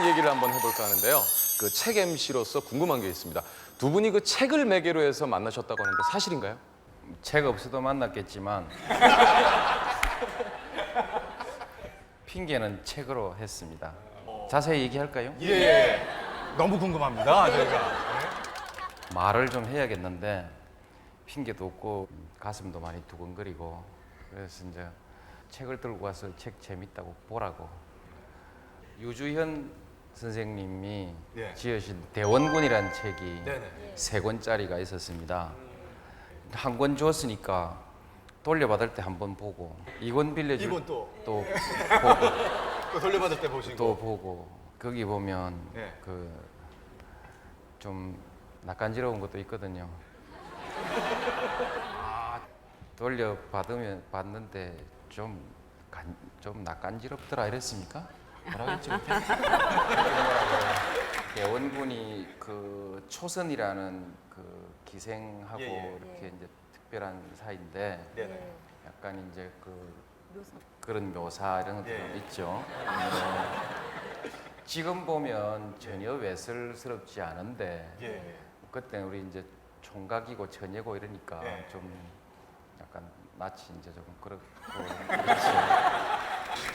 얘기를 한번 해볼까 하는데요. 그 책 MC로서 궁금한 게 있습니다. 두 분이 그 책을 매개로 해서 만나셨다고 하는데 사실인가요? 책 없어도 만났겠지만 핑계는 책으로 했습니다. 자세히 얘기할까요? 예. 너무 궁금합니다, 저희가. 말을 좀 해야겠는데 핑계도 없고 가슴도 많이 두근거리고 그래서 이제 책을 들고 와서 책 재밌다고 보라고. 유주현 선생님이 예. 지으신 대원군이라는 책이 네네. 3권짜리가 있었습니다. 한 권 줬으니까 돌려받을 때 한 번 보고 2권 빌려줄 이건 또 보고 또 돌려받을 때 보시고. 또 보고 거기 보면 예. 그 좀 낯간지러운 것도 있거든요. 돌려받으면 받는데 좀 낯간지럽더라 이랬습니까? 뭐라고 했죠? 대원군이 그 초선이라는 그 기생하고 예, 예. 이렇게 이제 특별한 사이인데 네네. 약간 이제 그런 묘사 이런 것도 예. 있죠. 근데 지금 보면 전혀 외설스럽지 않은데 예. 그때 우리 이제 총각이고 처녀고 이러니까 예. 좀 약간 낯이 이제 조금 그렇고 그렇지.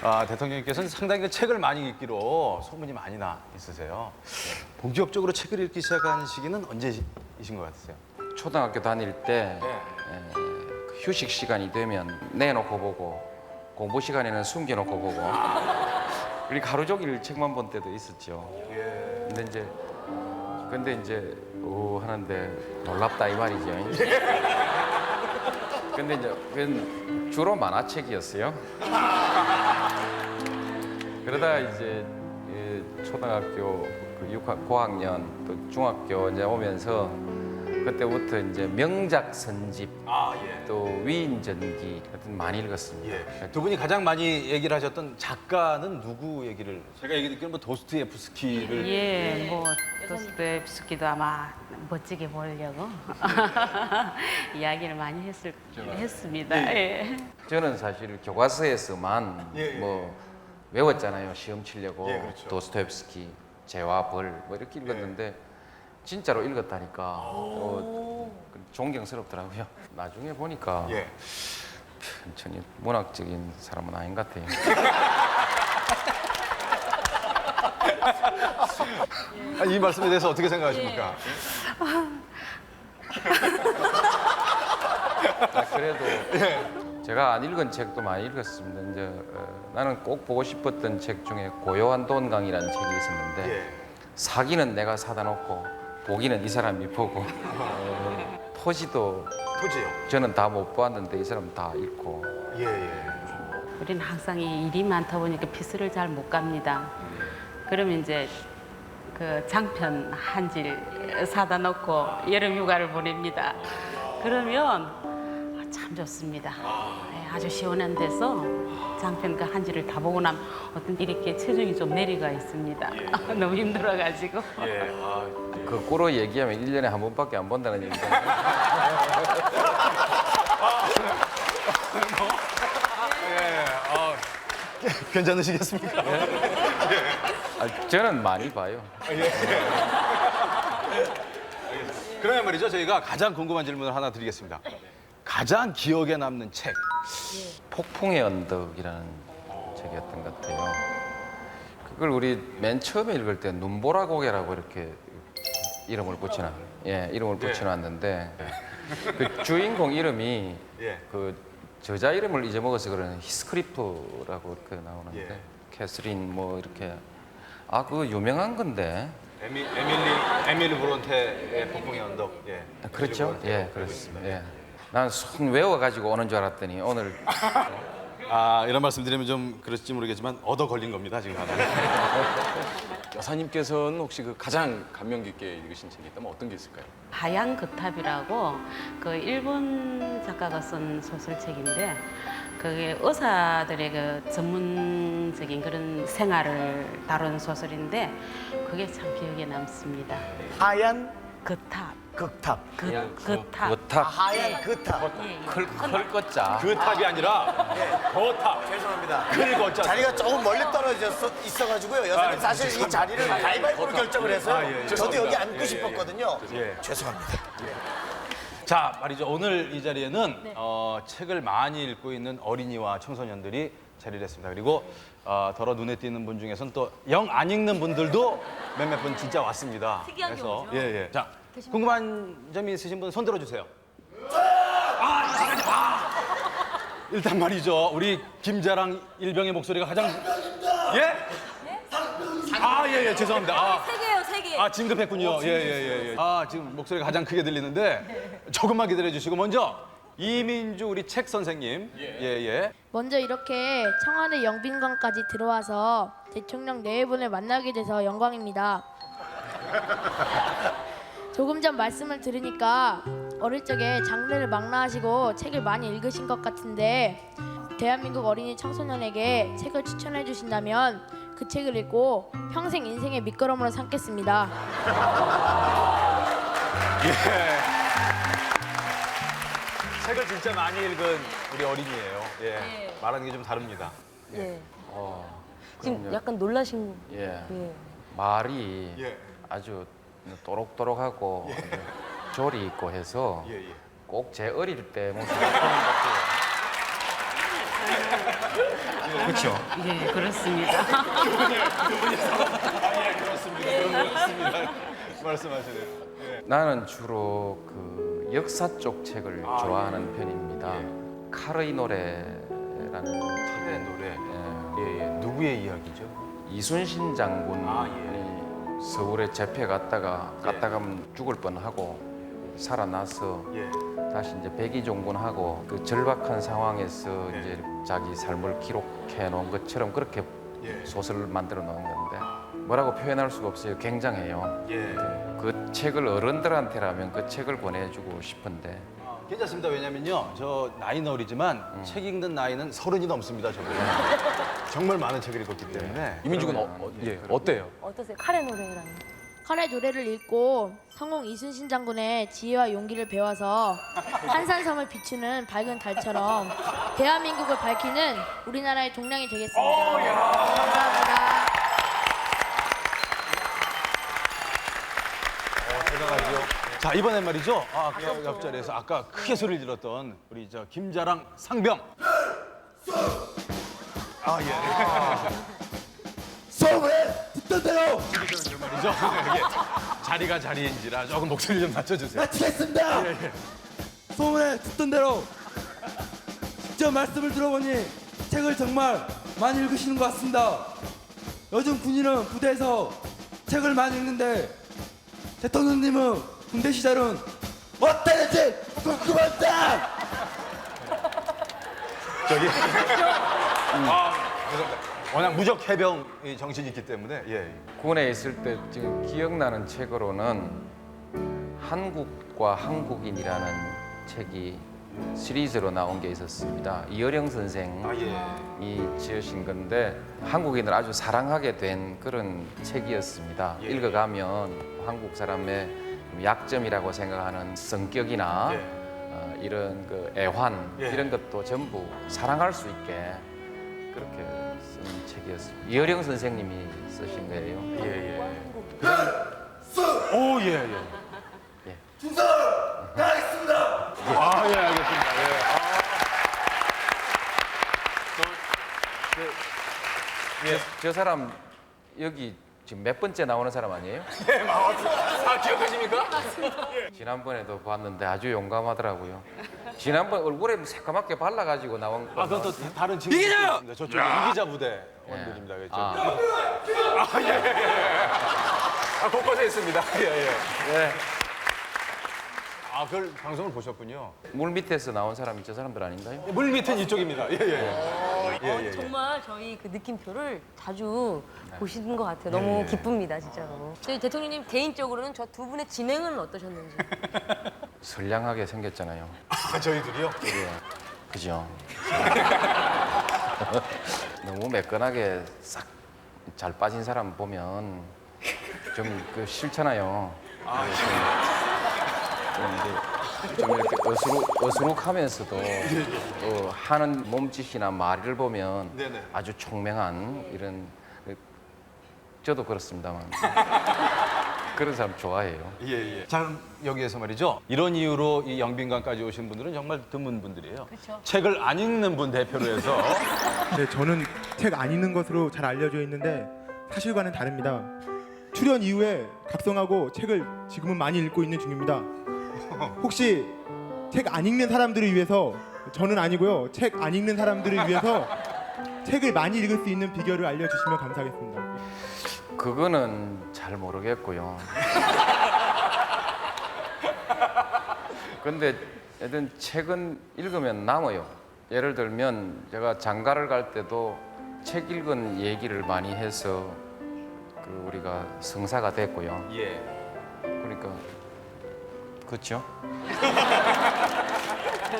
아, 대통령님께서는 상당히 그 책을 많이 읽기로 소문이 많이 나 있으세요. 본격적으로 책을 읽기 시작한 시기는 언제이신 것 같으세요? 초등학교 다닐 때 네. 그 휴식 시간이 되면 내놓고 보고 공부 시간에는 숨겨놓고 보고 그리고 하루 종일 책만 본 때도 있었죠. 예. 근데 이제 하는데 놀랍다 이 말이죠. 근데 이제 그건 주로 만화책이었어요. 그러다 이제 초등학교 그 고학년 또 중학교 이제 오면서 그때부터 이제 명작 선집 아, 예. 또 위인전기 같은 많이 읽었습니다. 예. 두 분이 가장 많이 얘기를 하셨던 작가는 누구 얘기를? 제가 얘기 듣기로는 뭐 도스토옙스키를 예, 뭐 도스토옙스키도 아마 멋지게 보려고 이야기를 많이 했습니다. 예. 저는 사실 교과서에서만 예, 예. 뭐 외웠잖아요. 시험 치려고 예, 그렇죠. 도스토옙스키, 죄와 벌 뭐 이렇게 읽었는데 진짜로 읽었다니까 존경스럽더라고요. 나중에 보니까 예. 전혀 문학적인 사람은 아닌 것 같아요. 이 말씀에 대해서 어떻게 생각하십니까? 그래도 제가 안 읽은 책도 많이 읽었습니다. 이제 나는 꼭 보고 싶었던 책 중에 고요한 돈강이라는 책이 있었는데 예. 사기는 내가 사다 놓고 보기는 이 사람이 보고 토지도 토지요. 저는 다 못 보았는데 이 사람 다 읽고 예, 예. 우리는 항상 이 일이 많다 보니까 피스를 잘 못 갑니다. 그러면 이제 그 장편 한 질 사다 놓고 여름 휴가를 보냅니다. 그러면 참 좋습니다. 예, 아주 시원한 데서 장편 그 한 질을 다 보고 나면 어떤 이렇게 체중이 좀 내려가 있습니다. 너무 힘들어가지고. 예. 아, 거꾸로 얘기하면 1년에 한 번밖에 안 본다는 얘기잖아요. 괜찮으시겠습니까? 저는 많이 봐요. 그러면 말이죠. 저희가 가장 궁금한 질문을 하나 드리겠습니다. 가장 기억에 남는 책. 폭풍의 언덕이라는 책이었던 것 같아요. 그걸 우리 맨 처음에 읽을 때 눈보라 고개라고 이렇게 이름을 붙여놔. 예, 이름을 붙여놨는데 그 주인공 이름이 예. 그 저자 이름을 잊어먹어서 그러는 히스크리프라고 이렇게 나오는데 예. 캐스린 뭐 이렇게 그거 유명한 건데 에밀리 브론테의 폭풍의 언덕. 예. 그렇죠? 예, 그렇습니다. 예. 난 손 외워가지고 오는 줄 알았더니 오늘 아, 이런 말씀 드리면 좀 그럴지 모르겠지만 얻어 걸린 겁니다, 지금 하나. 여사님께서는 혹시 그 가장 감명 깊게 읽으신 책이 있다면 어떤 게 있을까요? 하얀 거탑이라고 그 일본 작가가 쓴 소설책인데 그게 의사들의 그 전문적인 그런 생활을 다룬 소설인데 그게 참 기억에 남습니다. 하얀 그탑, 극탑. 그탑. 거탑, 하얀 그탑. 클 것자. 그 탑이 아니라 거탑. 죄송합니다. 큰 거자. 자리가 조금 멀리 떨어져 있어가지고요. 여사님 사실 이 자리를 가위바위보로 결정을 해서요. 저도 여기 앉고 싶었거든요. 예. 죄송합니다. 자, 말이죠. 오늘 이 자리에는 책을 많이 읽고 있는 어린이와 청소년들이 자리를 했습니다. 그리고 더러 눈에 띄는 분 중에서는 또 영 안 읽는 분들도 몇몇 분 진짜 왔습니다. 특이한 경우죠. 예, 예. 자, 궁금한 점이 있으신 분 손 들어주세요. 일단 말이죠. 우리 김자랑 일병의 목소리가 가장 예? 예, 죄송합니다. 세 개요, 세 개. 진급했군요. 예. 지금 목소리가 가장 크게 들리는데 조금만 기다려 주시고 먼저 이민주 우리 책 선생님. 예. 먼저 이렇게 청와대 영빈관까지 들어와서 대통령 네 분을 만나게 돼서 영광입니다. 조금 전 말씀을 들으니까 어릴 적에 장르를 망라하시고 책을 많이 읽으신 것 같은데 대한민국 어린이 청소년에게 책을 추천해 주신다면 그 책을 읽고 평생 인생의 밑거름으로 삼겠습니다. 책을 진짜 많이 읽은 우리 어린이에요. 예. 말하는 게 좀 다릅니다. 예. 그럼요. 지금 약간 놀라신. 예. 예. 말이 예. 아주 또록또록하고 조리 있고 해서 예. 꼭 제 어릴 때 모습을 보는 것 같아요. 그렇죠. 예, 그렇습니다. 말씀하시네요. 나는 주로 그 역사 쪽 책을 좋아하는 편입니다. 카르이 노래라는 책의 노래. 예. 누구의 이야기죠? 이순신 장군이 서울에 재패 갔다가 가면 죽을 뻔하고 살아나서 예. 다시 이제 백의종군하고 그 절박한 상황에서 이제 자기 삶을 기록해 놓은 것처럼 그렇게 소설을 만들어 놓은 건데 뭐라고 표현할 수가 없어요. 굉장해요. 예. 그 책을 어른들한테라면 그 책을 권해주고 싶은데 괜찮습니다. 왜냐면요. 저 나이는 어리지만 책 읽는 나이는 30이 넘습니다. 저는. 정말 많은 책을 읽었기 때문에. 이민주 군 어때요? 어떠세요? 카레 노래라는. 칼의 노래를 읽고 성공 이순신 장군의 지혜와 용기를 배워서 한산섬을 비추는 밝은 달처럼 대한민국을 밝히는 우리나라의 동량이 되겠습니다. 감사합니다. 대단하죠. 자, 이번엔 말이죠. 아까 옆자리에서 아까 크게 소리를 질렀던 우리 저 김자랑 상병. 소문에 듣던 대로 말이죠. 이게 자리가 자리인지라 조금 목소리 좀 낮춰주세요. 마치겠습니다. 소문에 듣던 대로 직접 말씀을 들어보니 책을 정말 많이 읽으시는 것 같습니다. 요즘 군인은 부대에서 책을 많이 읽는데 대통령님은 군대 시절은 어땠는지 궁금합니다. 저기. 죄송합니다. 워낙 무적 해병 정신이 있기 때문에 군에 있을 때 지금 기억나는 책으로는 한국과 한국인이라는 책이 시리즈로 나온 게 있었습니다. 이어령 선생이 지으신 건데 한국인을 아주 사랑하게 된 그런 책이었습니다. 읽어가면 한국 사람의 약점이라고 생각하는 성격이나 이런 그 애환 이런 것도 전부 사랑할 수 있게 그렇게 쓴 책이었습니다. 이어령 선생님이 쓰신 거예요. 오, 예. 충성 다하겠습니다. 알겠습니다. 저 사람 여기 지금 몇 번째 나오는 사람 아니에요? 기억하십니까? 지난번에도 봤는데 아주 용감하더라고요. 지난번 얼굴에 새까맣게 발라가지고 나온 거. 그건 또 다른 친구 있습니다. 저쪽 이기자 부대 원들입니다. 그렇죠? 곳곳에 있습니다. 그걸 방송을 보셨군요. 물 밑에서 나온 사람이 저 사람들 아닌가요? 물 밑은 이쪽입니다. 정말 저희 그 느낌표를 자주 보시는 것 같아요. 너무 기쁩니다, 진짜로. 저희 대통령님 개인적으로는 저 두 분의 진행은 어떠셨는지. 선량하게 생겼잖아요. 저희들이요? 그죠? 너무 매끈하게 싹 잘 빠진 사람 보면 좀 그 싫잖아요. 좀 이렇게 어수룩하면서도 또 하는 몸짓이나 말을 보면 아주 총명한 이런 저도 그렇습니다만 그런 사람 좋아해요. 자, 그럼 여기에서 말이죠. 이런 이유로 이 영빈관까지 오신 분들은 정말 드문 분들이에요. 책을 안 읽는 분 대표로 해서 네, 저는 책 안 읽는 것으로 잘 알려져 있는데 사실과는 다릅니다. 출연 이후에 각성하고 책을 지금은 많이 읽고 있는 중입니다. 혹시 책 안 읽는 사람들을 위해서 저는 아니고요. 책 안 읽는 사람들을 위해서 책을 많이 읽을 수 있는 비결을 알려주시면 감사하겠습니다. 그거는 잘 모르겠고요. 근데 하여튼 책은 읽으면 남아요. 예를 들면 제가 장가를 갈 때도 책 읽은 얘기를 많이 해서 그 우리가 성사가 됐고요. 예. 그러니까 그렇죠?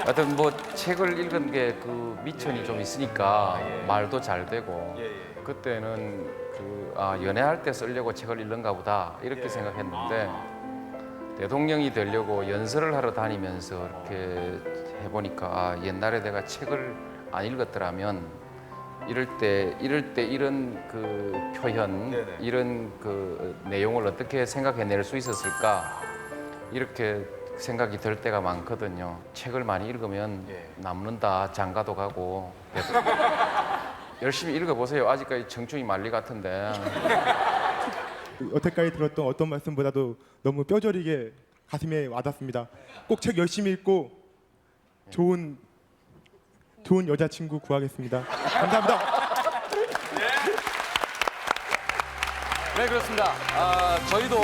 하여튼 뭐 책을 읽은 게 그 미천이 좀 있으니까 말도 잘 되고 그때는 연애할 때 쓰려고 책을 읽는가 보다 이렇게 생각했는데 대통령이 되려고 연설을 하러 다니면서 이렇게 해보니까 옛날에 내가 책을 안 읽었더라면 이럴 때 이런 그 표현 이런 그 내용을 어떻게 생각해낼 수 있었을까 이렇게 생각이 들 때가 많거든요. 책을 많이 읽으면 남는다, 장가도 가고. 열심히 읽어보세요. 아직까지 청춘이 만리 같은데. 여태까지 들었던 어떤 말씀보다도 너무 뼈저리게 가슴에 와닿습니다. 꼭 책 열심히 읽고 좋은 여자친구 구하겠습니다. 감사합니다. 네, 그렇습니다. 저희도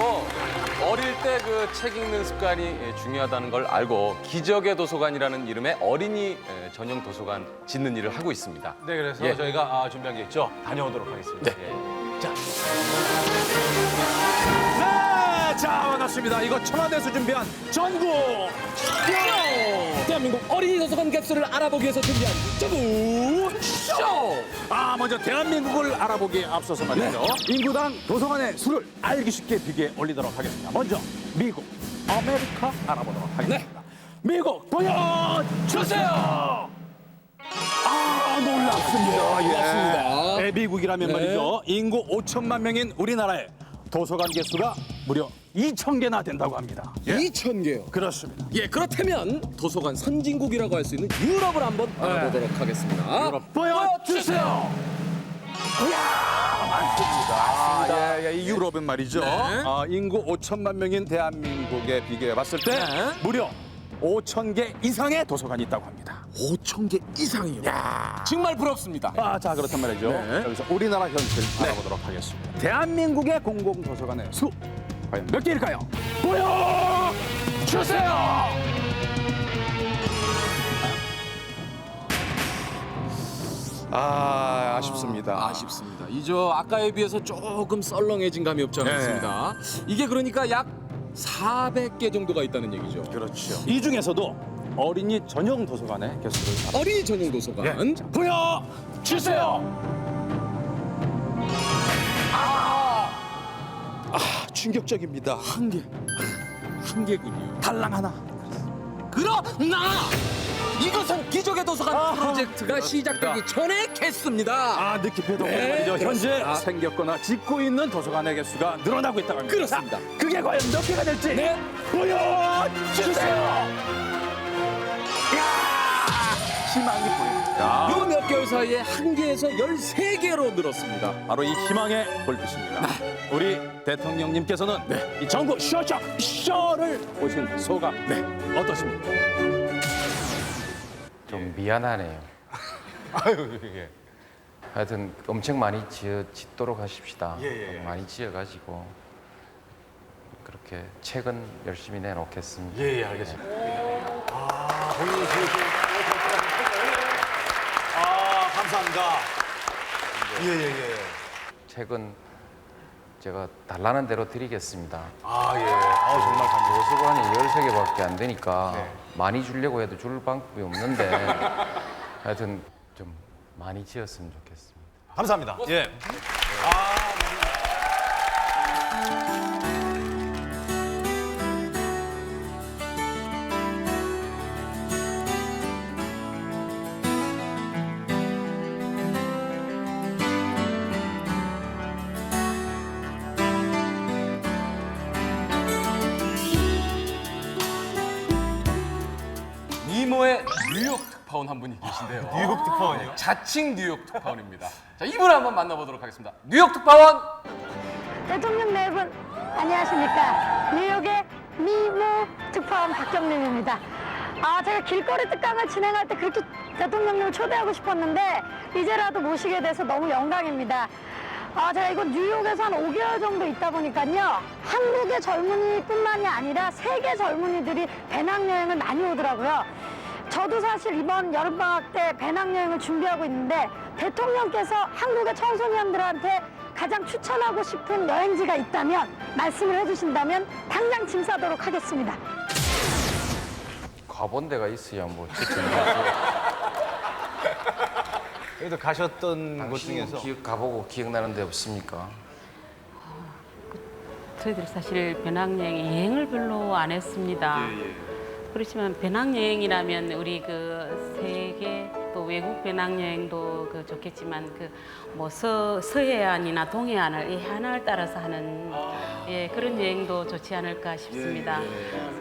어릴 때 그 책 읽는 습관이 중요하다는 걸 알고 기적의 도서관이라는 이름의 어린이 전용 도서관 짓는 일을 하고 있습니다. 네, 그래서 예. 저희가 준비한 게 있죠. 다녀오도록 하겠습니다. 네. 예. 자. 네, 자 반갑습니다. 이거 청와대에서 준비한 전국 쇼! 대한민국 어린이 도서관 개수를 알아보기 위해서 준비한 전국 쇼! 먼저 대한민국을 알아보기에 앞서서 말이죠. 인구당 도서관의 수를 알기 쉽게 비교해 올리도록 하겠습니다. 먼저 미국, 아메리카 알아보도록 하겠습니다. 미국 보여주세요! 놀랍습니다. 고맙습니다. 네, 미국이라면 말이죠. 인구 5천만 명인 우리나라에 도서관 개수가 무려 2,000개나 된다고 합니다. 2,000개요. 그렇습니다. 예, 그렇다면 도서관 선진국이라고 할 수 있는 유럽을 한번 알아보도록 하겠습니다. 유럽 보여주세요. 이야, 많습니다. 이 유럽은 말이죠. 인구 5천만 명인 대한민국에 비교해 봤을 때 무려 5,000개 이상의 도서관이 있다고 합니다. 5,000개 이상이요. 정말 부럽습니다. 자, 그렇단 말이죠. 여기서 우리나라 현실 알아보도록 하겠습니다. 대한민국의 공공도서관의 수 과연 몇 개일까요? 보여주세요! 아쉽습니다. 아쉽습니다. 이저 아까에 비해서 조금 썰렁해진 감이 없지 않아 있습니다. 이게 그러니까 약 400개 정도가 있다는 얘기죠. 그렇죠. 이 중에서도 어린이 전용 도서관의 개수를 어린이 전용 도서관. 보여주세요! 충격적입니다. 한 개군요. 달랑 하나. 그러나 이것은 기적의 도서관 프로젝트가 시작되기 전에 개수입니다. 느낌표도 말이죠. 현재 생겼거나 짓고 있는 도서관의 개수가 늘어나고 있다고 합니다. 그렇습니다. 자, 그게 과연 몇 개가 될지 보여주세요. 이야, 희망이 보입니다. 요 몇 개월 사이에 1개에서 13개로 늘었습니다. 바로 이 희망의 불빛입니다. 우리 대통령님께서는 이 전국 쇼를 보신 소감 어떠십니까? 좀 미안하네요. 하여튼 엄청 많이 짓도록 하십시다. 많이 지어가지고 그렇게 책은 열심히 내놓겠습니다. 예, 알겠습니다. 감사합니다. 예. 책은 제가 달라는 대로 드리겠습니다. 정말 도서관이 13개밖에 안 되니까 많이 주려고 해도 줄 방법이 없는데 하여튼 좀 많이 지었으면 좋겠습니다. 감사합니다. 예. 특파원 한 분이 계신데요. 뉴욕 특파원이요? 자칭 뉴욕 특파원입니다. 자, 이분을 한번 만나보도록 하겠습니다. 뉴욕 특파원! 대통령 네 분 안녕하십니까. 뉴욕의 미모 특파원 박경림입니다. 제가 길거리 특강을 진행할 때 그렇게 대통령님을 초대하고 싶었는데 이제라도 모시게 돼서 너무 영광입니다. 제가 이곳 뉴욕에서 한 5개월 정도 있다 보니까요. 한국의 젊은이뿐만이 아니라 세계 젊은이들이 배낭여행을 많이 오더라고요. 저도 사실 이번 여름방학 때 배낭여행을 준비하고 있는데 대통령께서 한국의 청소년들한테 가장 추천하고 싶은 여행지가 있다면 말씀을 해주신다면 당장 짐 싸도록 하겠습니다. 가본 데가 있어야 뭐 추천하지. 그래도 가셨던 곳 중에서 가보고 기억나는 데 없습니까? 저희들 사실 배낭여행 여행을 별로 안 했습니다. 그렇지만 배낭여행이라면 우리 그 세계 또 외국 배낭여행도 그 좋겠지만 그 뭐 서해안이나 동해안을 이 해안을 따라서 하는 그런 여행도 좋지 않을까 싶습니다.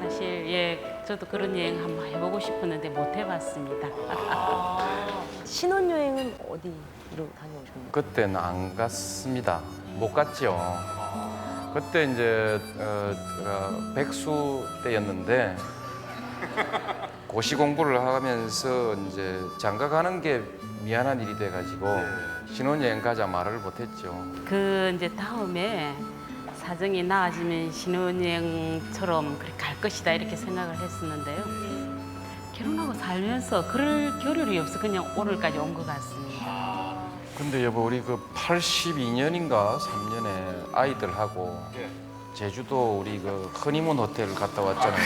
사실 저도 그런 여행 한번 해보고 싶었는데 못 해봤습니다. 신혼여행은 어디로 다녀오셨나요? 그때는 안 갔습니다. 못 갔죠. 그때 이제 백수 때였는데 고시 공부를 하면서 이제 장가 가는 게 미안한 일이 돼가지고 신혼여행 가자 말을 못했죠. 그 이제 다음에 사정이 나아지면 신혼여행처럼 그렇게 갈 것이다 이렇게 생각을 했었는데요. 결혼하고 살면서 그럴 겨를이 없어 그냥 오늘까지 온 것 같습니다. 근데 여보 우리 그 82년인가 3년에 아이들하고 제주도 우리 그 허니문 호텔 갔다 왔잖아요.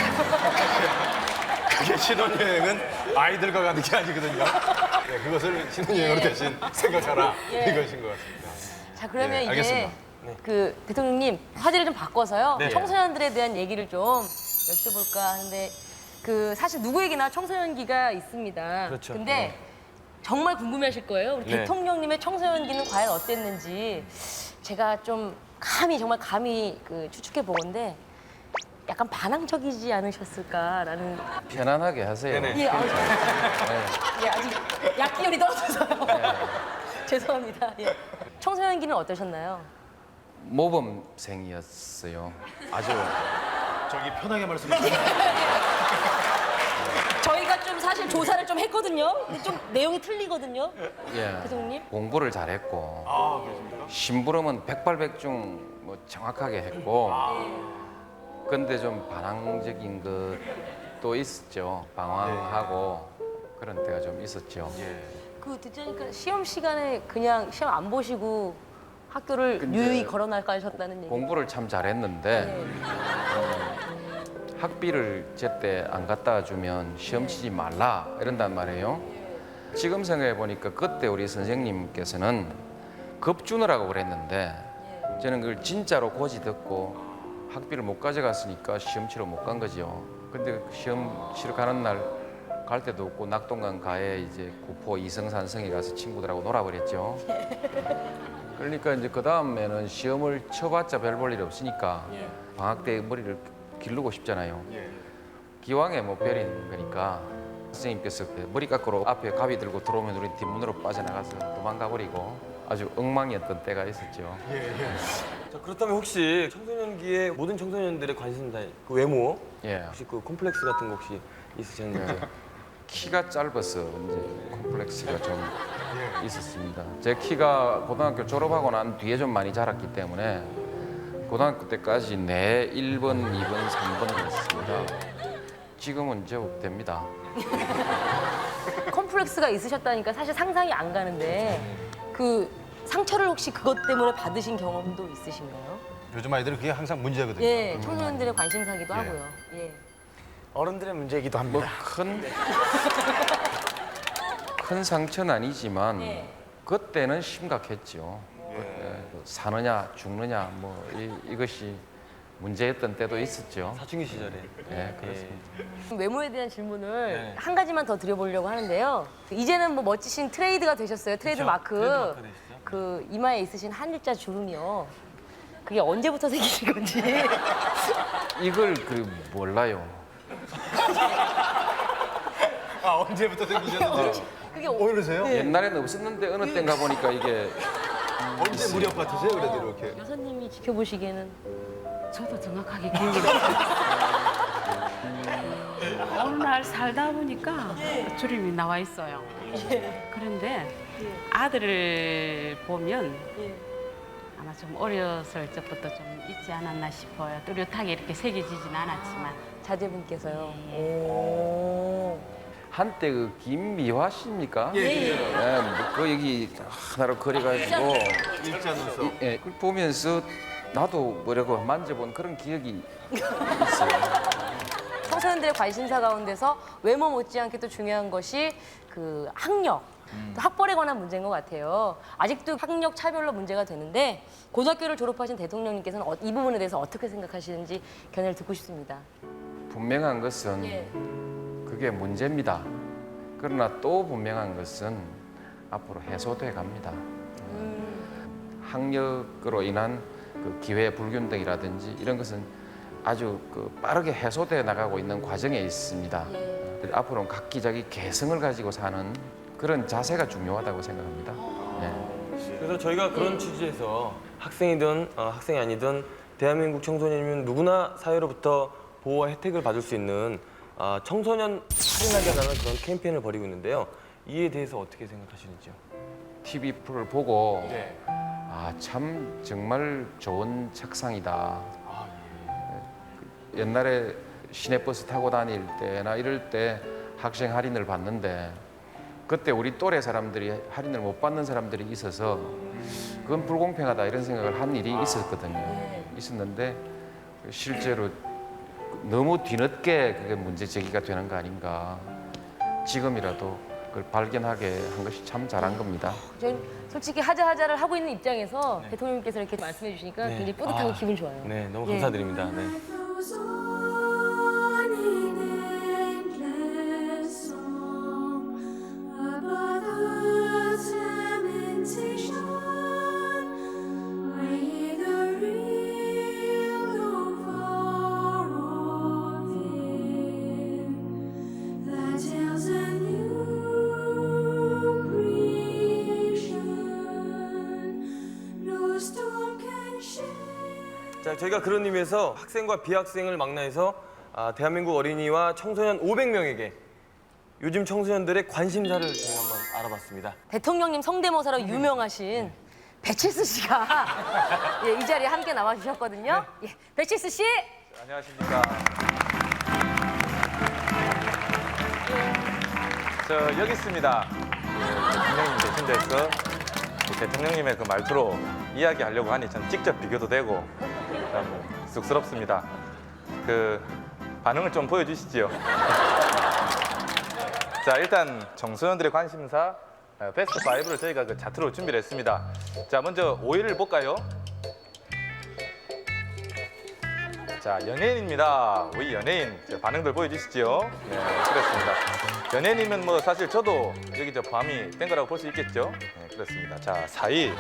그게 신혼여행은 아이들과 가는 게 아니거든요. 네, 그것을 신혼여행으로 대신 생각하라 이것인 것 같습니다. 자, 그러면 이제 알겠습니다. 그 대통령님 화제를 좀 바꿔서요. 네. 청소년들에 대한 얘기를 좀 여쭤볼까 하는데 그 사실 누구에게나 청소년기가 있습니다. 그렇죠. 근데 정말 궁금해하실 거예요. 우리 네. 대통령님의 청소년기는 과연 어땠는지 제가 좀 정말 감히 그 추측해 보건데 약간 반항적이지 않으셨을까라는. 편안하게 하세요. 예, 아직 약기열이 떨어져서요. 죄송합니다. 예. 청소년기는 어떠셨나요? 모범생이었어요. 아주 저기 편하게 말씀해 주세요. 저희가 좀 사실 조사를 좀 했거든요. 근데 좀 내용이 틀리거든요. 대통령님? 공부를 잘했고 심부름은 백발백중 뭐 정확하게 했고 근데 좀 반항적인 것도 있었죠. 방황하고 그런 때가 좀 있었죠. 그 듣자니까 시험 시간에 그냥 시험 안 보시고 학교를 유유히 걸어나가 하셨다는 얘기. 공부를 참 잘했는데 학비를 제때 안 갖다 주면 시험 치지 말라 이런단 말이에요. 지금 생각해 보니까 그때 우리 선생님께서는 겁주느라고 그랬는데 저는 그걸 진짜로 고지 듣고 학비를 못 가져갔으니까 시험 치러 못 간 거죠. 근데 시험 치러 가는 날 갈 데도 없고 낙동강 가에 이제 구포 이성산성에 가서 친구들하고 놀아버렸죠. 그러니까 이제 그 다음에는 시험을 쳐봤자 별 볼 일이 없으니까 방학 때 머리를 기르고 싶잖아요. 기왕에 뭐 별인 거니까 선생님께서 머리 깎으러 앞에 가위 들고 들어오면 우리 뒷문으로 빠져나가서 도망가 버리고 아주 엉망이었던 때가 있었죠. 자, 그렇다면 혹시 청소년기에 모든 청소년들의 관심사, 그 외모, 혹시 그 콤플렉스 같은 거 혹시 있으셨는지? 키가 짧아서 이제 콤플렉스가 좀 있었습니다. 제 키가 고등학교 졸업하고 난 뒤에 좀 많이 자랐기 때문에 고등학교 때까지 1번, 2번, 3번이었습니다. 지금은 제법 됩니다. 콤플렉스가 있으셨다니까 사실 상상이 안 가는데 그 상처를 혹시 그것 때문에 받으신 경험도 있으신가요? 요즘 아이들은 그게 항상 문제거든요. 예, 청소년들의 관심사기도 하고요. 예. 어른들의 문제이기도 합니다. 큰 상처는 아니지만 그때는 심각했죠. 그때 사느냐 죽느냐 뭐 이것이 문제였던 때도 있었죠. 사춘기 시절에. 네, 그렇습니다. 외모에 대한 질문을 한 가지만 더 드려보려고 하는데요. 이제는 뭐 멋지신 트레이드가 되셨어요. 트레이드 마크. 그 이마에 있으신 한 일자 주름이요. 그게 언제부터 생기신 건지. 이걸 몰라요. 언제부터 생기셨는지. 그게 오늘이세요? 옛날에는 없었는데 어느 때인가 보니까 이게 언제 무렵 같으세요? 그래도 이렇게. 여사님이 지켜보시기에는 저도 정확하게 기억이 나요. 어느 날 살다 보니까 주름이 나와 있어요. 그런데 아들을 보면 아마 좀 어렸을 적부터 좀 있지 않았나 싶어요. 뚜렷하게 이렇게 새겨지진 않았지만. 자제분께서요. 예. 오. 한때 그 김미화 씨입니까? 예. 그 여기 하나로 그려가지고 일자 눈썹. 예, 그걸 보면서 나도 뭐라고 만져본 그런 기억이 있어요. 청소년들의 관심사 가운데서 외모 못지않게 또 중요한 것이 그 학력, 또 학벌에 관한 문제인 것 같아요. 아직도 학력 차별로 문제가 되는데 고등학교를 졸업하신 대통령님께서는 이 부분에 대해서 어떻게 생각하시는지 견해를 듣고 싶습니다. 분명한 것은 예. 그게 문제입니다. 그러나 또 분명한 것은 앞으로 해소돼 갑니다. 학력으로 인한 그 기회 불균등이라든지 이런 것은 아주 그 빠르게 해소돼 나가고 있는 과정에 있습니다. 앞으로는 각기자기 개성을 가지고 사는 그런 자세가 중요하다고 생각합니다. 예. 그래서 저희가 그런 취지에서 학생이든 학생이 아니든 대한민국 청소년이면 누구나 사회로부터 보호와 혜택을 받을 수 있는 청소년 살인하게 하는 그런 캠페인을 벌이고 있는데요. 이에 대해서 어떻게 생각하시는지요? TV 프로를 보고 네. 참 정말 좋은 책상이다. 옛날에 시내버스 타고 다닐 때나 이럴 때 학생 할인을 받는데 그때 우리 또래 사람들이 할인을 못 받는 사람들이 있어서 그건 불공평하다 이런 생각을 한 일이 있었거든요. 있었는데 실제로 너무 뒤늦게 그게 문제 제기가 되는 거 아닌가. 지금이라도 그걸 발견하게 한 것이 참 잘한 겁니다. 저는 솔직히 하자하자를 하고 있는 입장에서 대통령님께서 이렇게 말씀해 주시니까 네. 굉장히 뿌듯하고 기분 좋아요. 네, 너무 예. 감사드립니다. 네. 자, 저희가 그런 의미에서 학생과 비학생을 망라해서 대한민국 어린이와 청소년 500명에게 요즘 청소년들의 관심사를 저희가 한번 알아봤습니다. 대통령님 성대모사로 유명하신 배칠수 씨가 예, 이 자리에 함께 나와 주셨거든요. 예, 배칠수 씨. 안녕하십니까. 저 여기 있습니다. 대통령님 계신 데서 대통령님의 그 말투로 이야기하려고 하니 전 직접 비교도 되고 참 쑥스럽습니다. 그 반응을 좀 보여주시지요. 자, 일단 청소년들의 관심사 베스트 5를 저희가 그 차트로 준비를 했습니다. 자, 먼저 5위를 볼까요? 자, 연예인입니다. 5위 연예인. 자, 반응들 보여주시죠. 네, 그렇습니다. 연예인이면 뭐 사실 저도 여기 저 포함이 된 거라고 볼 수 있겠죠. 네, 그렇습니다. 자, 4위.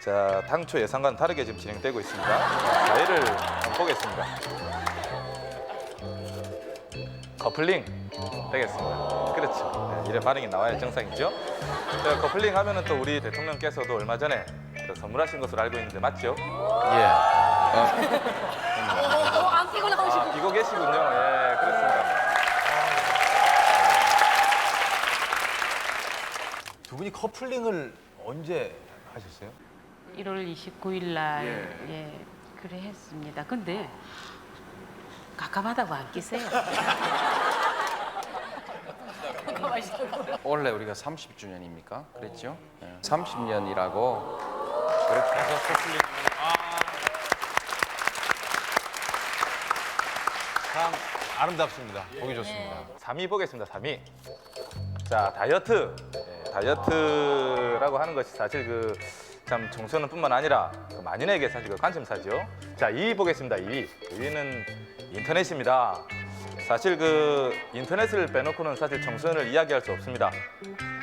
자, 당초 예상과는 다르게 지금 진행되고 있습니다. 4위를 한번 보겠습니다. 커플링 되겠습니다. 그렇죠. 네, 이런 반응이 나와야 정상이죠. 자, 커플링 하면은 또 우리 대통령께서도 얼마 전에 선물하신 것으로 알고 있는데 맞죠? 예. 안 끼고 나오시고. 끼고 계시군요. 예, 그렇습니다. 두 분이 커플링을 언제 하셨어요? 1월 29일 날 예, 그래 했습니다. 근데 깝깝하다고 안 끼세요. 원래 우리가 30주년입니까? 그랬죠? 30년이라고 그렇게 해서 커플링 참 아름답습니다. 보기 좋습니다. 3위 보겠습니다. 3위. 자, 다이어트. 예, 다이어트라고 하는 것이 사실 그 참 청소년뿐만 아니라 그 만인에게 사실 그 관심사죠. 자, 2위 보겠습니다. 2위. 2위는 인터넷입니다. 사실 그 인터넷을 빼놓고는 사실 청소년을 이야기할 수 없습니다.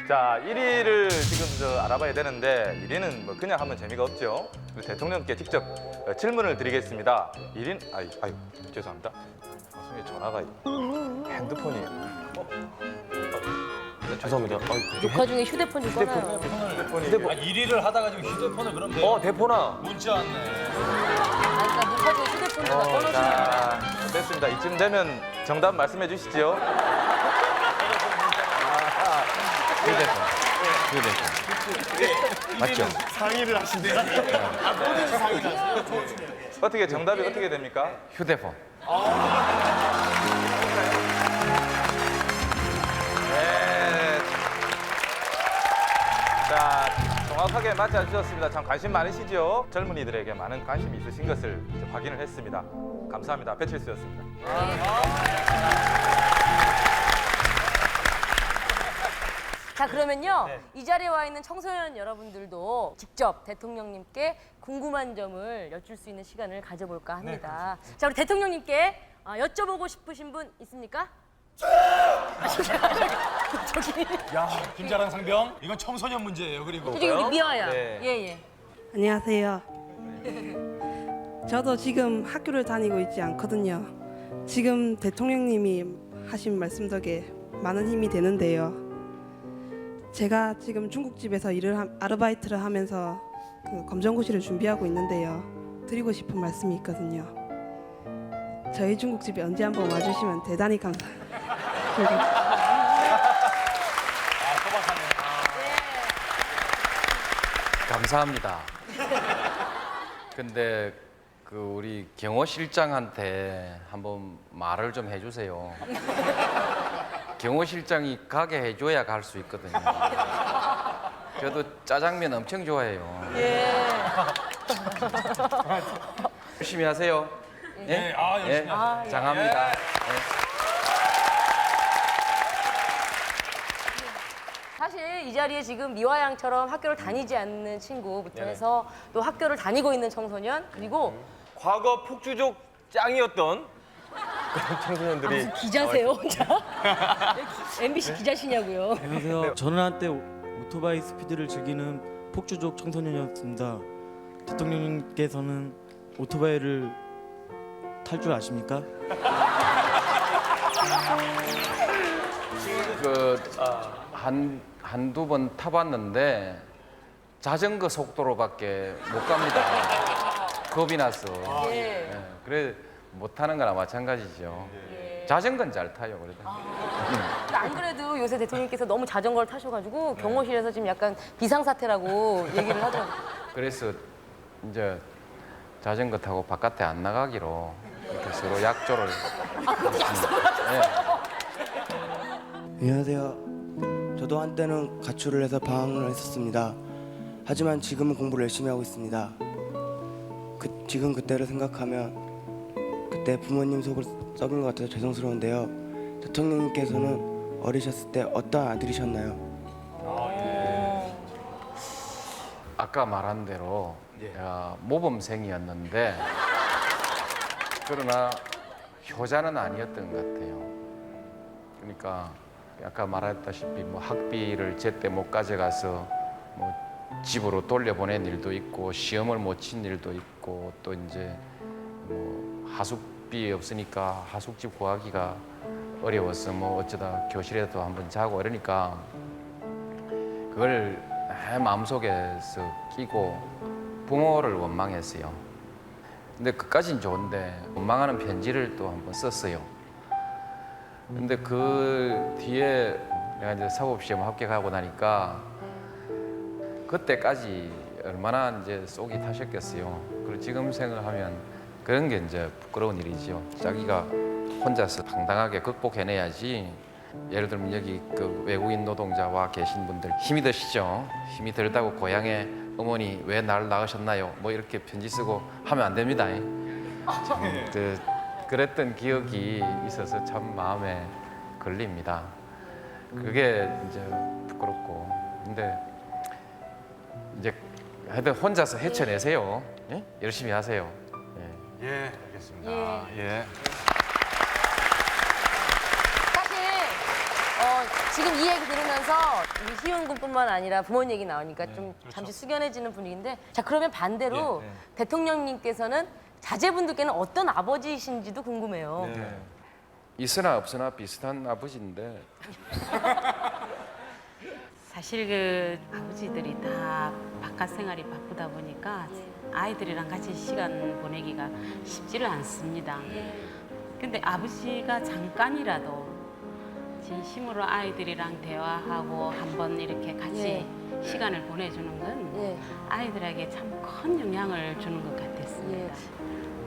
자, 1위를 지금 저 알아봐야 되는데 1위는 뭐 그냥 하면 재미가 없죠. 대통령께 직접 질문을 드리겠습니다. 1위는 아유 죄송합니다. 방송에 전화가 핸드폰이 죄송합니다. 녹화 중에 휴대폰 좀 꺼놔요. 휴대폰. 1위를 하다가 지금 휴대폰을 그럼 돼. 대포나. 문자 왔네. 그러니까 녹화 중에 휴대폰 좀 꺼놓으시면 자, 됐습니다. 이쯤 되면 정답 말씀해 주시죠. 맞죠? 상의를 하신대요. 모든 상의를 하세요. 어떻게 정답이 어떻게 됩니까? 휴대폰. 네. 자, 정확하게 맞춰 주셨습니다. 참 관심 많으시죠? 젊은이들에게 많은 관심이 있으신 것을 이제 확인을 했습니다. 감사합니다. 배칠수였습니다. 자, 그러면요. 이 자리에 와 있는 청소년 여러분들도 직접 대통령님께 궁금한 점을 여쭐 수 있는 시간을 가져볼까 합니다. 자, 우리 대통령님께 여쭤보고 싶으신 분 있습니까? 저기. 야, 김자랑 상병. 이건 청소년 문제예요. 그리고. 저기 우리 미아야. 네. 예. 안녕하세요. 저도 지금 학교를 다니고 있지 않거든요. 지금 대통령님이 하신 말씀 덕에 많은 힘이 되는데요. 제가 지금 중국집에서 아르바이트를 하면서 그 검정고시를 준비하고 있는데요. 드리고 싶은 말씀이 있거든요. 저희 중국집에 언제 한번 와주시면 대단히 감사합니다. 감사합니다. 근데 그 우리 경호 실장한테 한번 말을 좀 해주세요. 경호 실장이 가게 해줘야 갈 수 있거든요. 저도 짜장면 엄청 좋아해요. 예. 열심히 하세요. 예, 열심히 하세요. 장합니다. 예. 사실 이 자리에 지금 미화 양처럼 학교를 다니지 않는 친구부터 해서 또 학교를 다니고 있는 청소년 그리고 과거 폭주족 짱이었던 그런 청소년들이 무슨 기자세요 혼자? MBC 기자시냐고요? 안녕하세요. 저는 한때 오토바이 스피드를 즐기는 폭주족 청소년이었습니다. 대통령님께서는 오토바이를 탈 줄 아십니까? 한두 번 타봤는데 자전거 속도로밖에 못 갑니다. 겁이 나서. 예. 그래 못 타는 거나 마찬가지죠. 자전거는 잘 타요. 그래도. 근데 안 그래도 요새 대통령께서 너무 자전거를 타셔가지고 경호실에서 지금 약간 비상사태라고 얘기를 하더라고요. 그래서 이제 자전거 타고 바깥에 안 나가기로 이렇게 서로 약조를. 그것도 약속을 하셨어요? 안녕하세요. 저도 한때는 가출을 해서 방황을 했었습니다. 하지만 지금은 공부를 열심히 하고 있습니다. 지금 그때를 생각하면 그때 부모님 속을 썩인 것 같아서 죄송스러운데요. 대통령님께서는 어리셨을 때 어떤 아들이셨나요? 아까 말한 대로 제가 모범생이었는데 그러나 효자는 아니었던 것 같아요. 그러니까 아까 말했다시피 뭐 학비를 제때 못 가져가서 뭐 집으로 돌려보낸 일도 있고 시험을 못 친 일도 있고 또 이제 뭐 하숙비 없으니까 하숙집 구하기가 어려워서 뭐 어쩌다 교실에도 한번 자고 이러니까 그걸 마음속에서 끼고 부모를 원망했어요. 근데 그까진 좋은데 원망하는 편지를 또 한번 썼어요. 근데 그 뒤에 내가 이제 사법시험 합격하고 나니까 그때까지 얼마나 이제 속이 타셨겠어요. 그리고 지금 생각하면 그런 게 이제 부끄러운 일이죠. 자기가 혼자서 당당하게 극복해내야지. 예를 들면 여기 그 외국인 노동자와 계신 분들 힘이 드시죠. 힘이 들다고 고향에 어머니 왜 나를 낳으셨나요? 뭐 이렇게 편지 쓰고 하면 안 됩니다. 참 그랬던 기억이 있어서 참 마음에 걸립니다. 그게 이제 부끄럽고. 근데 이제 하여튼 혼자서 헤쳐내세요. 예? 열심히 하세요. 예, 알겠습니다. 예. 사실 지금 이 얘기 들으면서 우리 희훈 군뿐만 아니라 부모님 얘기 나오니까 좀 잠시 숙연해지는 분위기인데 자 그러면 반대로 대통령님께서는 자제분들께는 어떤 아버지이신지도 궁금해요. 있으나 없으나 비슷한 아버지인데 사실 그 아버지들이 다 바깥 생활이 바쁘다 보니까 아이들이랑 같이 시간 보내기가 쉽지를 않습니다. 근데 아버지가 잠깐이라도 진심으로 아이들이랑 대화하고 한번 이렇게 같이 시간을 보내주는 건 아이들에게 참 큰 영향을 주는 것 같았습니다.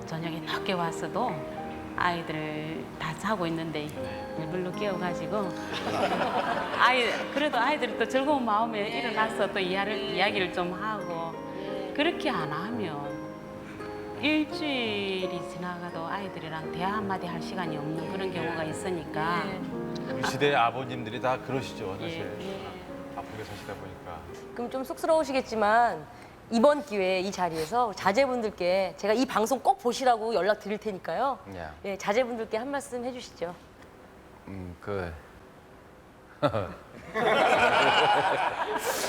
저녁에 늦게 왔어도 아이들 다 자고 있는데 일부러 깨워가지고 그래도 아이들이 또 즐거운 마음에 일어나서 또 이야기를 좀 하고 그렇게 안 하면 일주일이 지나가도 아이들이랑 대화 한마디 할 시간이 없는 그런 경우가 있으니까 우리 시대의 아버님들이 다 그러시죠, 사실. 바쁘게 사시다 보니까. 그럼 좀 쑥스러우시겠지만 이번 기회에 이 자리에서 자제분들께 제가 이 방송 꼭 보시라고 연락 드릴 테니까요. 예, 자제분들께 한 말씀 해주시죠.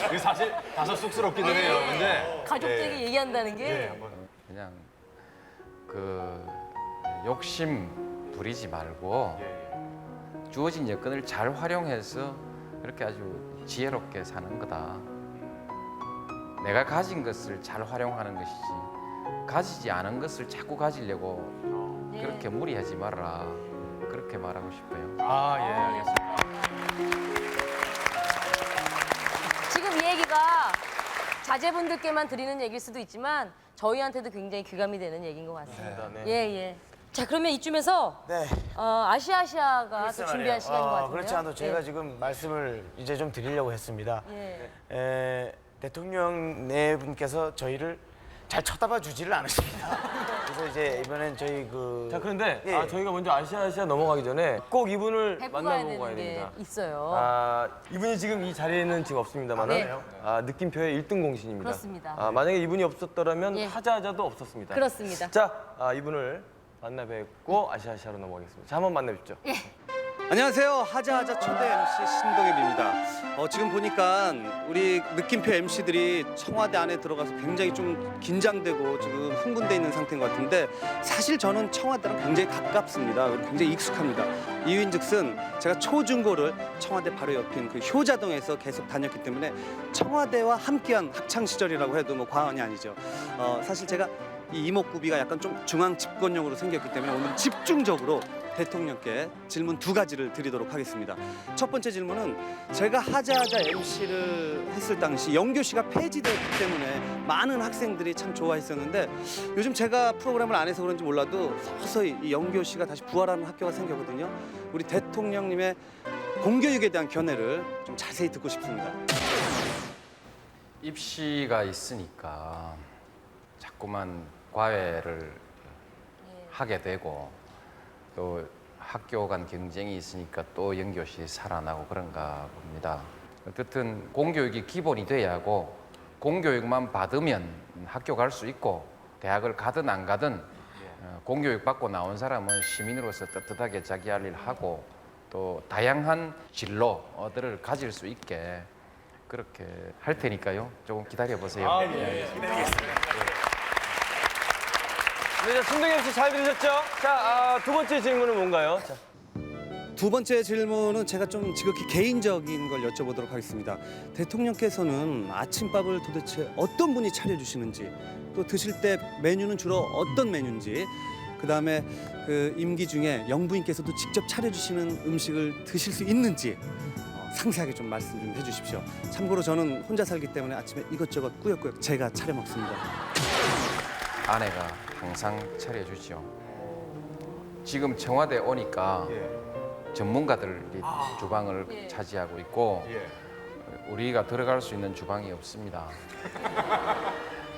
이게 사실 다소 쑥스럽기도 해요. 근데 가족들에게 얘기한다는 게 그냥 욕심 부리지 말고 주어진 여건을 잘 활용해서 그렇게 아주 지혜롭게 사는 거다. 내가 가진 것을 잘 활용하는 것이지 가지지 않은 것을 자꾸 가지려고 그렇게 무리하지 말아라. 그렇게 말하고 싶어요. 알겠습니다. 지금 이 얘기가 자제분들께만 드리는 얘기일 수도 있지만 저희한테도 굉장히 귀감이 되는 얘기인 것 같습니다. 예. 자, 그러면 이쯤에서 아시아가 또 준비한 시간인 것 같은데요. 그렇지 않아도 제가 지금 말씀을 이제 좀 드리려고 했습니다. 대통령 네 분께서 저희를 잘 쳐다봐 주지를 않으십니다. 그래서 이제 이번엔 저희 자, 그런데 저희가 먼저 아시아 넘어가기 전에 꼭 이분을 만나보고 가야 됩니다. 있어요. 이분이 지금 이 자리에는 지금 없습니다만은 느낌표의 1등 공신입니다. 그렇습니다. 만약에 이분이 없었더라면 하자도 없었습니다. 그렇습니다. 자, 이분을 만나 뵙고 아시아로 넘어가겠습니다. 자, 한번 만나뵙죠. 안녕하세요. 하자하자 초대 MC 신동엽입니다. 지금 보니까 우리 느낌표 MC들이 청와대 안에 들어가서 굉장히 좀 긴장되고 지금 흥분돼 있는 상태인 것 같은데 사실 저는 청와대랑 굉장히 가깝습니다. 굉장히 익숙합니다. 이유인즉슨 제가 초중고를 청와대 바로 옆인 그 효자동에서 계속 다녔기 때문에 청와대와 함께한 학창 시절이라고 해도 뭐 과언이 아니죠. 사실 제가 이 이목구비가 약간 좀 중앙 집권용으로 생겼기 때문에 오늘 집중적으로 대통령께 질문 2가지를 드리도록 하겠습니다. 첫 번째 질문은 제가 하자하자 MC를 했을 당시 영교시가 폐지됐기 때문에 많은 학생들이 참 좋아했었는데 요즘 제가 프로그램을 안 해서 그런지 몰라도 서서히 이 영교시가 다시 부활하는 학교가 생겼거든요. 우리 대통령님의 공교육에 대한 견해를 좀 자세히 듣고 싶습니다. 입시가 있으니까 자꾸만 과외를 하게 되고 또 학교 간 경쟁이 있으니까 또 영교시 살아나고 그런가 봅니다. 어쨌든 공교육이 기본이 돼야 하고 공교육만 받으면 학교 갈 수 있고 대학을 가든 안 가든 공교육 받고 나온 사람은 시민으로서 떳떳하게 자기 할 일 하고 또 다양한 진로들을 가질 수 있게 그렇게 할 테니까요. 조금 기다려 보세요. 기다리겠습니다. 네, 신동엽 씨 잘 들으셨죠? 자, 2번째 질문은 뭔가요? 자. 2번째 질문은 제가 좀 지극히 개인적인 걸 여쭤보도록 하겠습니다. 대통령께서는 아침밥을 도대체 어떤 분이 차려주시는지 또 드실 때 메뉴는 주로 어떤 메뉴인지 그다음에 그 임기 중에 영부인께서도 직접 차려주시는 음식을 드실 수 있는지 상세하게 좀 말씀 좀 해주십시오. 참고로 저는 혼자 살기 때문에 아침에 이것저것 꾸역꾸역 제가 차려 먹습니다. 아내가 항상 차려주죠. 지금 청와대 오니까 전문가들이 주방을 차지하고 있고 우리가 들어갈 수 있는 주방이 없습니다.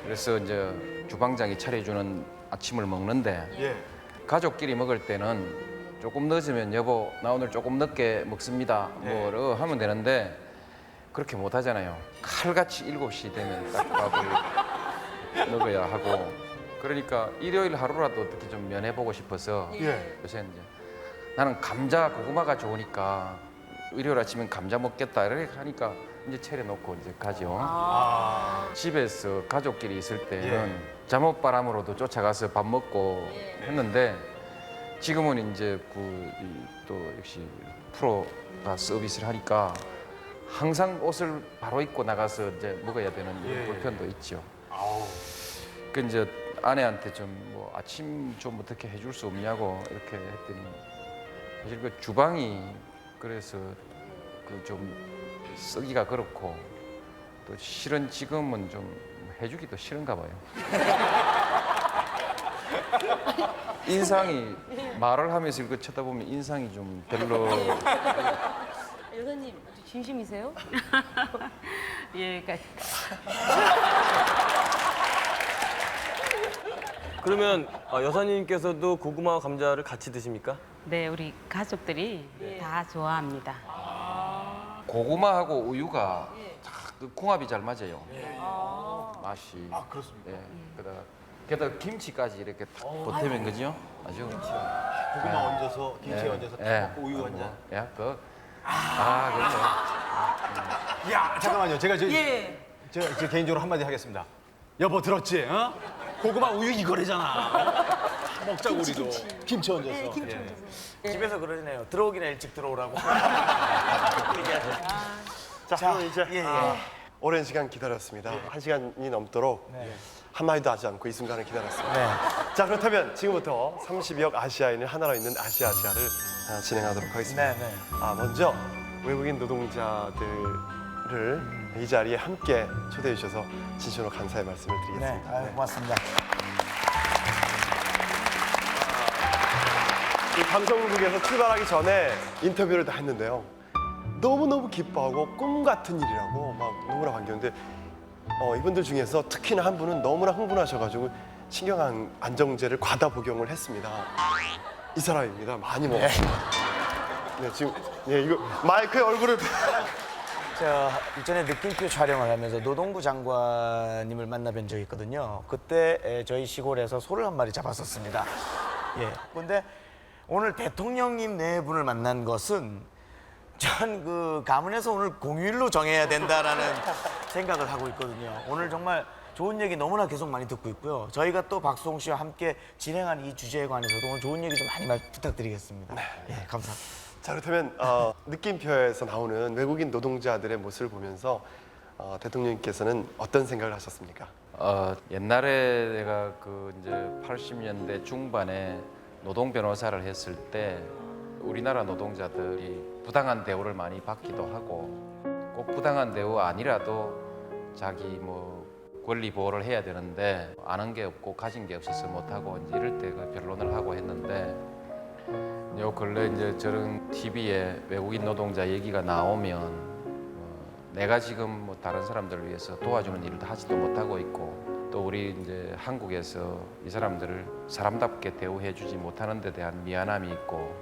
그래서 이제 주방장이 차려주는 아침을 먹는데 가족끼리 먹을 때는 조금 늦으면 여보 나 오늘 조금 늦게 먹습니다 뭐로 하면 되는데 그렇게 못 하잖아요. 칼같이 7시 되면 딱 밥을 먹어야 하고 그러니까 일요일 하루라도 어떻게 좀 면해보고 싶어서 요새 이제 나는 감자 고구마가 좋으니까 일요일 아침엔 감자 먹겠다 이렇게 하니까 이제 차려놓고 이제 가죠. 집에서 가족끼리 있을 때는 잠옷바람으로도 쫓아가서 밥 먹고 했는데 지금은 이제 또 역시 프로가 서비스를 하니까 항상 옷을 바로 입고 나가서 이제 먹어야 되는 이런 불편도 있죠. 그 이제 아내한테 좀 뭐 아침 좀 어떻게 해줄 수 없냐고 이렇게 했더니 사실 그 주방이 그래서 그 좀 쓰기가 그렇고 또 실은 지금은 좀 해주기도 싫은가 봐요. 인상이 말을 하면서 이거 쳐다보면 인상이 좀 별로. 여사님 진심이세요? 예, 그러니까 그러면 여사님께서도 고구마와 감자를 같이 드십니까? 네, 우리 가족들이 다 좋아합니다. 고구마하고 우유가 그 궁합이 잘 맞아요. 맛이. 그렇습니까? 예. 게다가 김치까지 이렇게 딱 보태면 그죠? 아주. 고구마 얹어서 김치에 얹어서 탁 먹고 우유 한 잔. 야, 그렇죠. 야, 잠깐만요. 제가 저 개인적으로 한마디 하겠습니다. 여보 들었지? 어? 고구마 우유 이거래잖아. 먹자고 우리도. 김치 얹어서. 집에서 그러시네요. 들어오기나 일찍 들어오라고. 자, 그럼 이제 오랜 시간 기다렸습니다. 1시간이 넘도록 한마디도 하지 않고 이 순간을 기다렸습니다. 자, 그렇다면 지금부터 30억 아시아인을 하나로 잇는 아시아를 진행하도록 하겠습니다. 먼저 외국인 노동자들을 이 자리에 함께 초대해 주셔서 진심으로 감사의 말씀을 드리겠습니다. 고맙습니다. 이 방송국에서 출발하기 전에 인터뷰를 다 했는데요. 너무너무 기뻐하고 꿈 같은 일이라고 막 너무나 반겼는데 이분들 중에서 특히나 한 분은 너무나 흥분하셔가지고 신경 안정제를 과다 복용을 했습니다. 이 사람입니다. 많이 먹었습니다. 네, 지금 이거 마이크에 얼굴을 제가 이전에 느낌표 촬영을 하면서 노동부 장관님을 만나뵌 적이 있거든요. 그때 저희 시골에서 소를 한 마리 잡았었습니다. 그런데 오늘 대통령님 네 분을 만난 것은 전 그 가문에서 오늘 공휴일로 정해야 된다라는 생각을 하고 있거든요. 오늘 정말 좋은 얘기 너무나 계속 많이 듣고 있고요. 저희가 또 박수홍 씨와 함께 진행한 이 주제에 관해서도 오늘 좋은 얘기 좀 많이 부탁드리겠습니다. 감사합니다. 자, 그렇다면 느낌표에서 나오는 외국인 노동자들의 모습을 보면서 대통령님께서는 어떤 생각을 하셨습니까? 옛날에 내가 이제 80년대 중반에 노동 변호사를 했을 때 우리나라 노동자들이 부당한 대우를 많이 받기도 하고 꼭 부당한 대우 아니라도 자기 권리 보호를 해야 되는데 아는 게 없고 가진 게 없어서 못하고 이제 이럴 때 그 변론을 하고 했는데 요 근래 이제 저런 TV에 외국인 노동자 얘기가 나오면 내가 지금 다른 사람들을 위해서 도와주는 일도 하지도 못하고 있고 또 우리 이제 한국에서 이 사람들을 사람답게 대우해주지 못하는 데 대한 미안함이 있고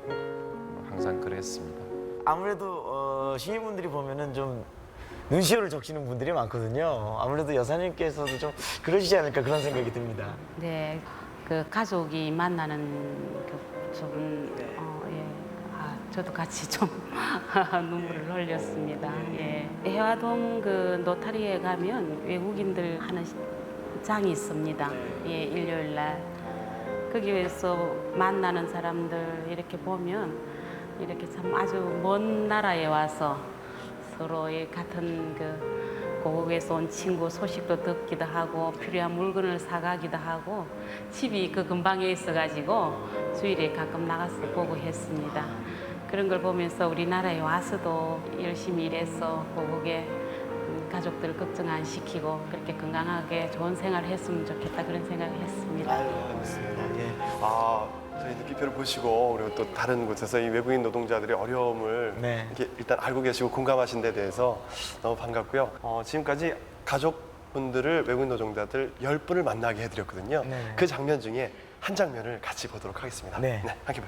항상 그랬습니다. 아무래도 시민분들이 보면은 좀 눈시울을 적시는 분들이 많거든요. 아무래도 여사님께서도 좀 그러시지 않을까 그런 생각이 듭니다. 네, 그 가족이 만나는 저도 같이 좀 눈물을 흘렸습니다. 해화동 그 노타리에 가면 외국인들 하는 장이 있습니다. 일요일 날 거기에서 만나는 사람들 이렇게 보면 이렇게 참 아주 먼 나라에 와서 서로 같은 고국에서 온 친구 소식도 듣기도 하고 필요한 물건을 사가기도 하고 집이 그 근방에 있어가지고 주일에 가끔 나가서 보고 했습니다. 그런 걸 보면서 우리나라에 와서도 열심히 일해서 고국에 가족들 걱정 안 시키고 그렇게 건강하게 좋은 생활을 했으면 좋겠다 그런 생각을 했습니다. 알겠습니다. 저희 느낌표를 보시고 그리고 또 다른 곳에서 이 외국인 노동자들의 어려움을 이렇게 일단 알고 계시고 공감하신 데 대해서 너무 반갑고요. 지금까지 가족분들을 외국인 노동자들 10분을 만나게 해드렸거든요. 그 장면 중에 한 장면을 같이 보도록 하겠습니다. 함께 보시죠.